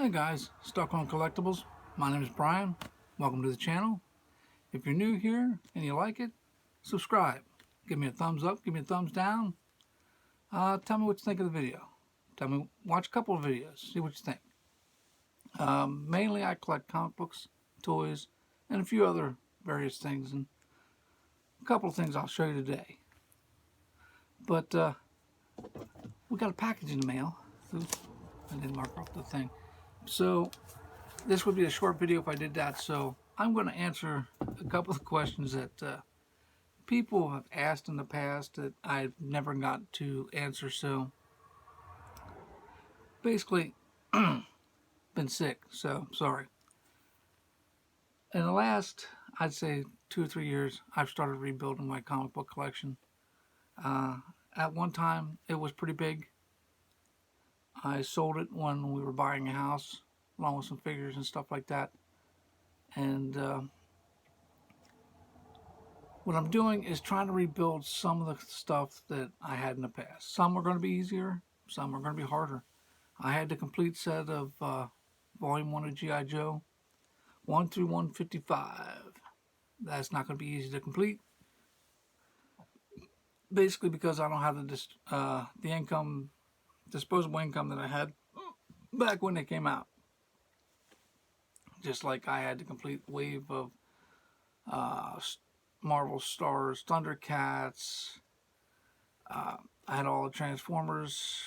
Hey guys, Stuck on Collectibles. My name is Brian. Welcome to the channel. If you're new here and you like it, subscribe. Give me a thumbs up, give me a thumbs down. Tell me what you think of the video. Watch a couple of videos, see what you think. Mainly I collect comic books, toys, and a few other various things, and a couple of things I'll show you today. But we got a package in the mail. Oops, I didn't mark off the thing. So this would be a short video if I did that, so I'm going to answer a couple of questions that people have asked in the past that I've never got to answer. So basically, been sick, so sorry. In the last, I'd say 2 or 3 years, I've started rebuilding my comic book collection. At one time, it was pretty big. I sold it when we were buying a house, along with some figures and stuff like that. And what I'm doing is trying to rebuild some of the stuff that I had in the past. Some are going to be easier, some are going to be harder. I had the complete set of Volume 1 of G.I. Joe, 1 through 155. That's not going to be easy to complete. Basically because I don't have the income, disposable income that I had back when they came out. Just like I had the complete wave of Marvel Stars, Thundercats. I had all the Transformers,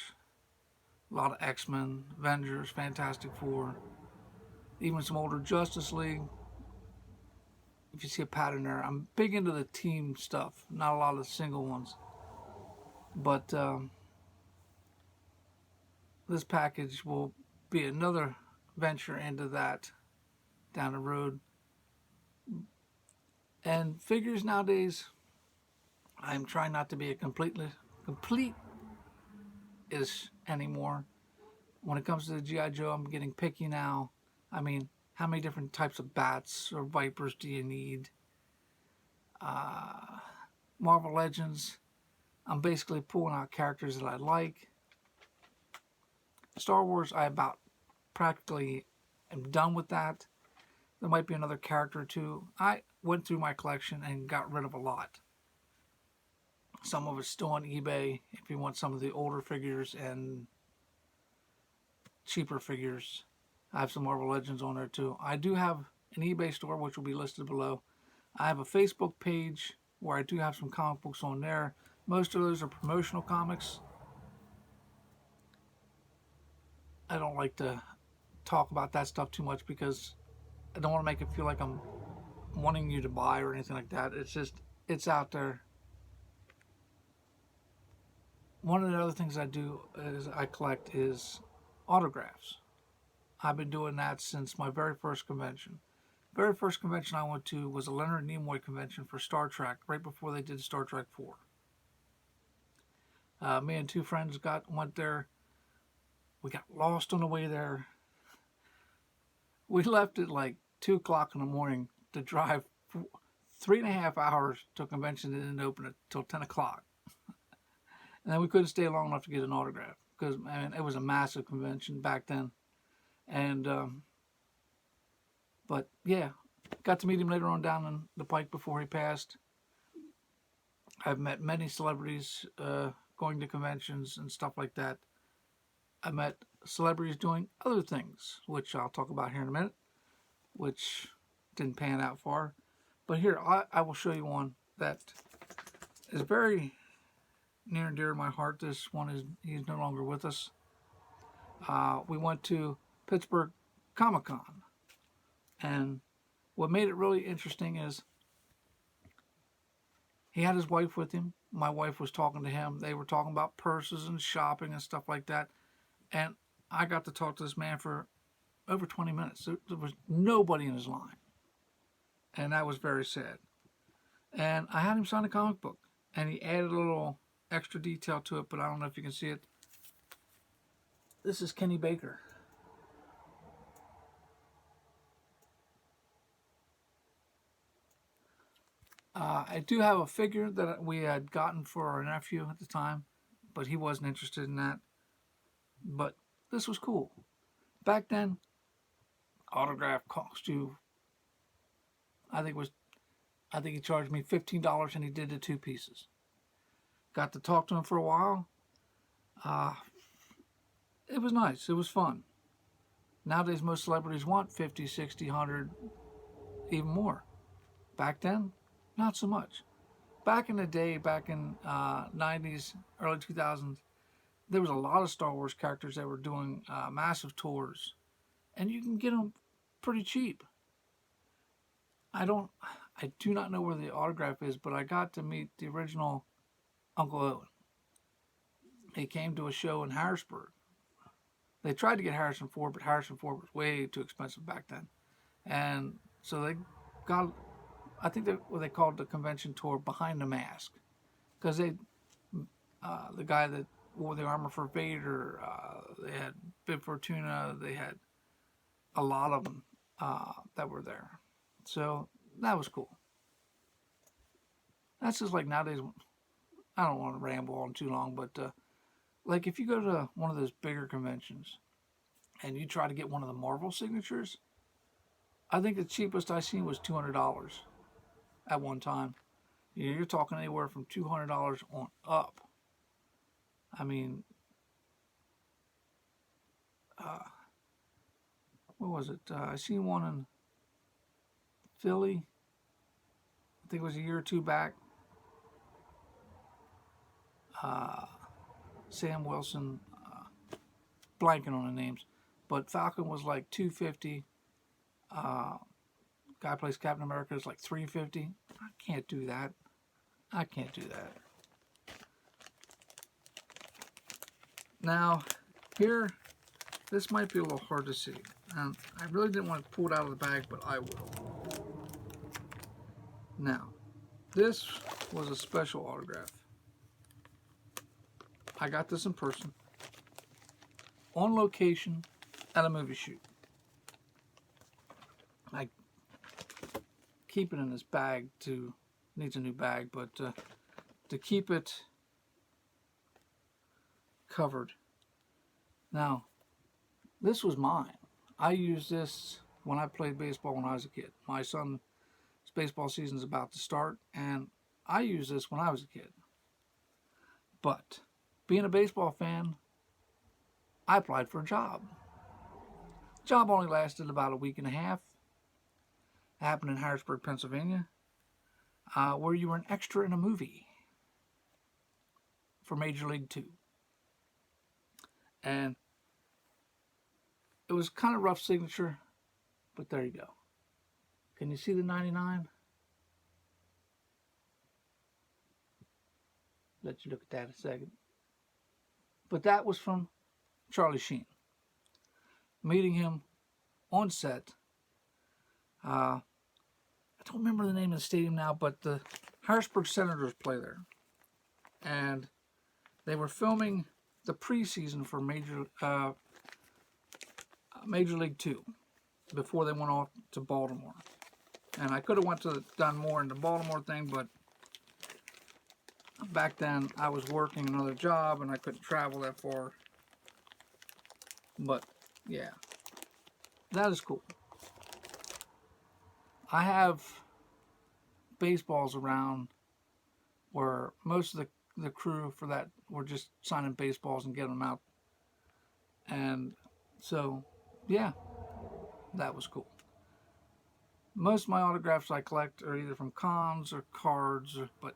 a lot of X-Men, Avengers, Fantastic Four, even some older Justice League. If you see a pattern there, I'm big into the team stuff, not a lot of the single ones. But this package will be another venture into that down the road. And figures nowadays, I'm trying not to be a complete-ish anymore. When it comes to the G.I. Joe, I'm getting picky now. I mean, how many different types of bats or vipers do you need? Marvel Legends, I'm basically pulling out characters that I like. Star Wars, I about practically am done with that. There might be another character or two. I went through my collection and got rid of a lot. Some of it's still on eBay if you want some of the older figures and cheaper figures. I have some Marvel Legends on there too. I do have an eBay store which will be listed below. I have a Facebook page where I do have some comic books on there. Most of those are promotional comics. I don't like to talk about that stuff too much because I don't want to make it feel like I'm wanting you to buy or anything like that. It's just, it's out there. One of the other things I do is I collect is autographs. I've been doing that since my very first convention. Very first convention I went to was a Leonard Nimoy convention for Star Trek, right before they did Star Trek 4. Me and two friends went there. We got lost on the way there. We left at like 2 o'clock in the morning to drive 3.5 hours to a convention that didn't open until 10 o'clock. And then we couldn't stay long enough to get an autograph because, man, it was a massive convention back then. And, but yeah, got to meet him later on down in the Pike before he passed. I've met many celebrities going to conventions and stuff like that. I met celebrities doing other things, which I'll talk about here in a minute, which didn't pan out far. But here, I will show you one that is very near and dear to my heart. This one is, he's no longer with us. We went to Pittsburgh Comic-Con, and what made it really interesting is he had his wife with him. My wife was talking to him. They were talking about purses and shopping and stuff like that. And I got to talk to this man for over 20 minutes. There was nobody in his line. And that was very sad. And I had him sign a comic book. And he added a little extra detail to it, but I don't know if you can see it. This is Kenny Baker. I do have a figure that we had gotten for our nephew at the time, but he wasn't interested in that. But this was cool. Back then, autograph cost you, I think he charged me $15 and he did the 2 pieces. Got to talk to him for a while. Uh, it was nice. It was fun. Nowadays, most celebrities want 50, 60, 100, even more. Back then, not so much. Back in the day, back in 90s, early 2000s, there was a lot of Star Wars characters that were doing massive tours, and you can get them pretty cheap. I do not know where the autograph is, but I got to meet the original Uncle Owen. He came to a show in Harrisburg. They tried to get Harrison Ford, but Harrison Ford was way too expensive back then. And so they got, I think what they called the convention tour Behind the Mask. Because the guy that wore the armor for Vader, they had Bib Fortuna, they had a lot of them that were there. So that was cool. That's just like nowadays, I don't want to ramble on too long, but like if you go to one of those bigger conventions and you try to get one of the Marvel signatures, I think the cheapest I seen was $200 at one time. You're talking anywhere from $200 on up. I mean, what was it? I seen one in Philly. I think it was a year or two back. Sam Wilson, blanking on the names, but Falcon was like $250. Guy plays Captain America is like $350. I can't do that. I can't do that. Now, here, this might be a little hard to see. And I really didn't want to pull it out of the bag, but I will. Now, this was a special autograph. I got this in person, on location, at a movie shoot. I keep it in this bag needs a new bag, but to keep it covered. Now, this was mine. I used this when I played baseball when I was a kid. My son's baseball season is about to start, and I used this when I was a kid. But being a baseball fan, I applied for a job. The job only lasted about a week and a half. It happened in Harrisburg, Pennsylvania, where you were an extra in a movie for Major League 2. And it was kind of rough signature, but there you go. Can you see the 99? Let you look at that a second. But that was from Charlie Sheen. Meeting him on set. I don't remember the name of the stadium now, but the Harrisburg Senators play there. And they were filming the preseason for Major League 2 before they went off to Baltimore. And I could have done more in the Baltimore thing, but back then I was working another job and I couldn't travel that far. But yeah, that is cool. I have baseballs around where most of the crew for that were just signing baseballs and getting them out. And so, yeah, that was cool. Most of my autographs I collect are either from cons or cards, but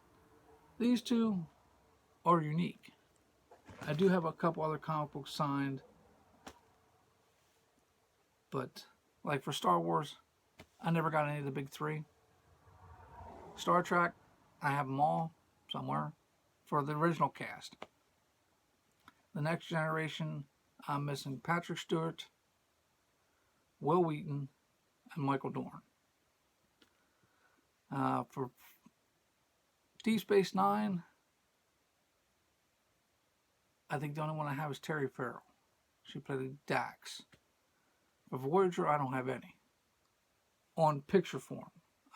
these two are unique. I do have a couple other comic books signed, but like for Star Wars, I never got any of the big 3. Star Trek, I have them all somewhere for the original cast. The Next Generation, I'm missing Patrick Stewart, Will Wheaton, and Michael Dorn. For Deep Space Nine, I think the only one I have is Terry Farrell. She played Dax. For Voyager, I don't have any. On picture form.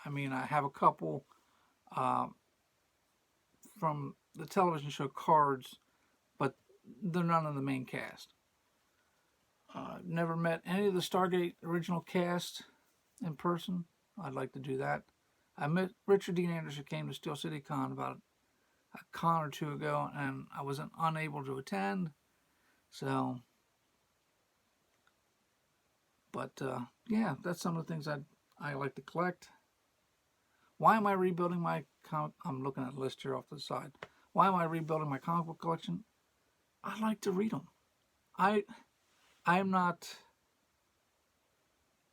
I mean, I have a couple from the television show Cards, but they're none of the main cast. Never met any of the Stargate original cast in person. I'd like to do that. I met Richard Dean Anderson, came to Steel City Con about a con or two ago, and I was unable to attend. So, but yeah, that's some of the things I like to collect. Why am I rebuilding my comic? I'm looking at a list here off to the side. Why am I rebuilding my comic book collection? I like to read them. I am not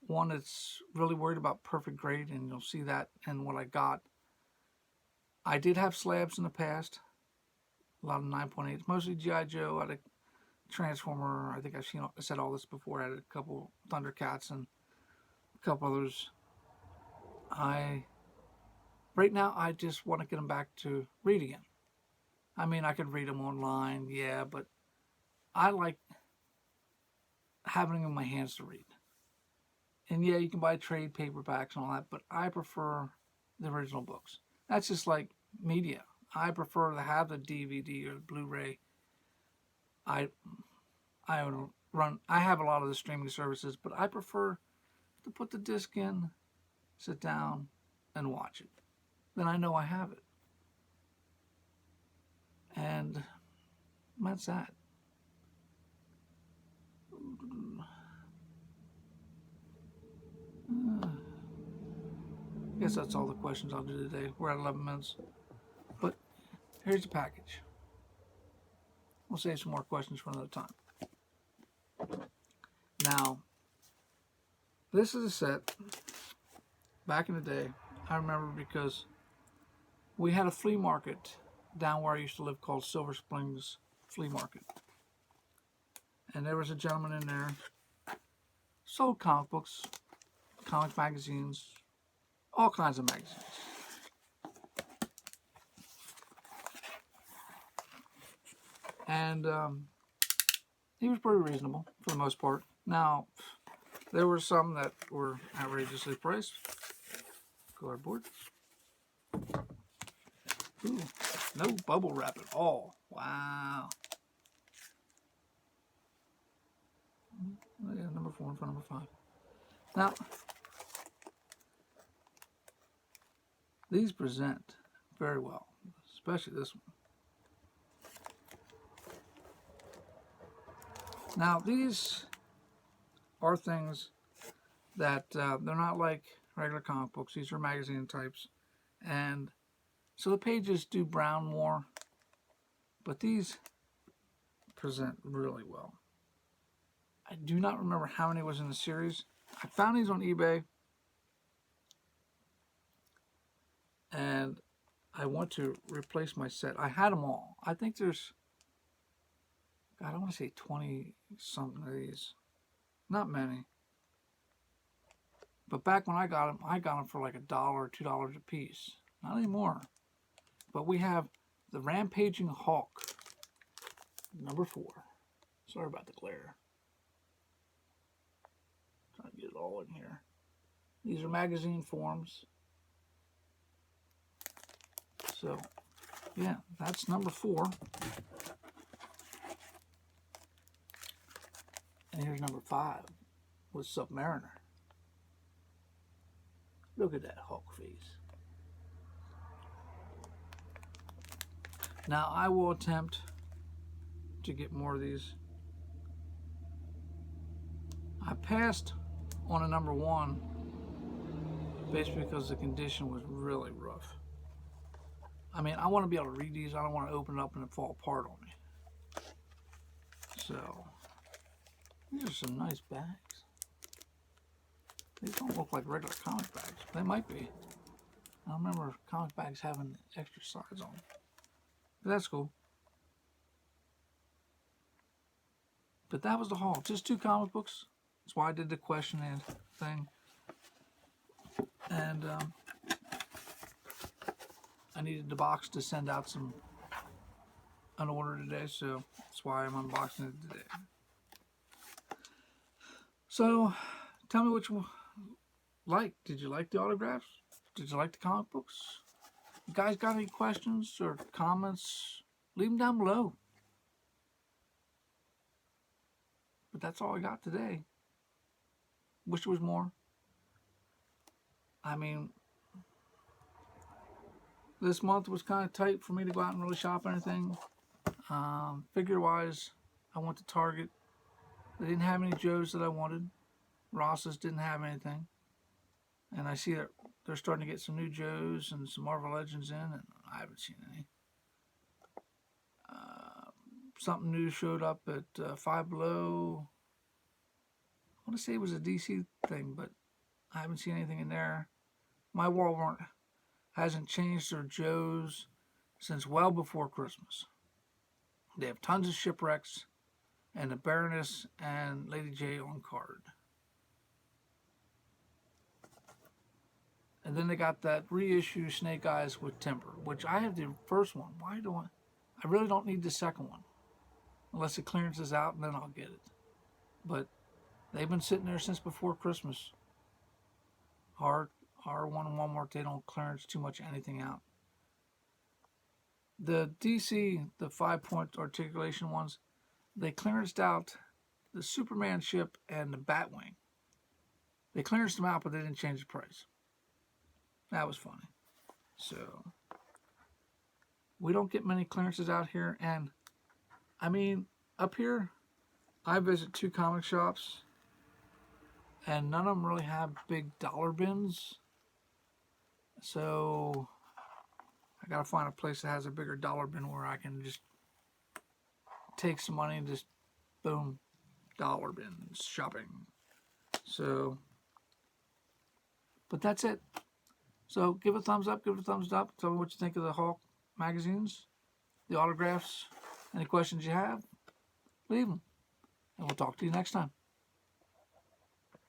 one that's really worried about perfect grade, and you'll see that in what I got. I did have slabs in the past, a lot of 9.8s, mostly G.I. Joe. I had a Transformer. I think I said all this before. I had a couple Thundercats and a couple others. Right now, I just want to get them back to read again. I mean, I could read them online, yeah, but I like having them in my hands to read. And yeah, you can buy trade paperbacks and all that, but I prefer the original books. That's just like media. I prefer to have the DVD or the Blu-ray. I have a lot of the streaming services, but I prefer to put the disc in, sit down, and watch it. Then I know I have it. And that's that. I guess that's all the questions I'll do today. We're at 11 minutes. But here's the package. We'll save some more questions for another time. Now, this is a set. Back in the day, I remember because we had a flea market down where I used to live called Silver Springs Flea Market. And there was a gentleman in there, sold comic books, comic magazines, all kinds of magazines. And he was pretty reasonable for the most part. Now, there were some that were outrageously priced. Cardboard. Ooh, no bubble wrap at all. Wow. Yeah, number 4 in front of number 5. Now, these present very well, especially this one. Now, these are things that they're not like regular comic books. These are magazine types. And so the pages do brown more, but these present really well. I do not remember how many was in the series. I found these on eBay, and I want to replace my set. I had them all. I think there's, God, I want to say 20 something of these. Not many. But back when I got them for like $1 or $2 a piece. Not anymore. But we have the Rampaging Hawk, number 4. Sorry about the glare. Trying to get it all in here. These are magazine forms. So, yeah, that's number 4. And here's number 5 with Submariner. Look at that Hawk face. Now, I will attempt to get more of these. I passed on a number 1 basically because the condition was really rough. I mean, I want to be able to read these. I don't want to open it up and it fall apart on me. So, these are some nice bags. These don't look like regular comic bags. They might be. I don't remember comic bags having extra sides on them. But that's cool. But that was the haul. Just 2 comic books. That's why I did the question and thing. And I needed the box to send out an order today, so that's why I'm unboxing it today. So, tell me what you like. Did you like the autographs? Did you like the comic books? You guys got any questions or comments? Leave them down below. But that's all I got today. Wish there was more. I mean, this month was kind of tight for me to go out and really shop anything. Figure-wise, I went to Target. They didn't have any Joes that I wanted. Ross's didn't have anything. And I see that they're starting to get some new Joes and some Marvel Legends in, and I haven't seen any. Something new showed up at Five Below. I want to say it was a DC thing, but I haven't seen anything in there. My Walmart hasn't changed their Joes since well before Christmas. They have tons of Shipwrecks and the Baroness and Lady J on card. And then they got that reissue Snake Eyes with Timber, which I have the first one. Why do I really don't need the second one. Unless the clearance is out, and then I'll get it. But they've been sitting there since before Christmas. R1 and Walmart, they don't clearance too much anything out. The DC, the 5-point articulation ones, they clearanced out the Superman ship and the Batwing. They clearanced them out, but they didn't change the price. That was funny. So, we don't get many clearances out here, and I mean, up here, I visit 2 comic shops, and none of them really have big dollar bins. So, I gotta find a place that has a bigger dollar bin where I can just take some money and just, boom, dollar bins, shopping. So, but that's it. So, give it a thumbs up, give it a thumbs up. Tell me what you think of the Hulk magazines, the autographs. Any questions you have, leave them. And we'll talk to you next time.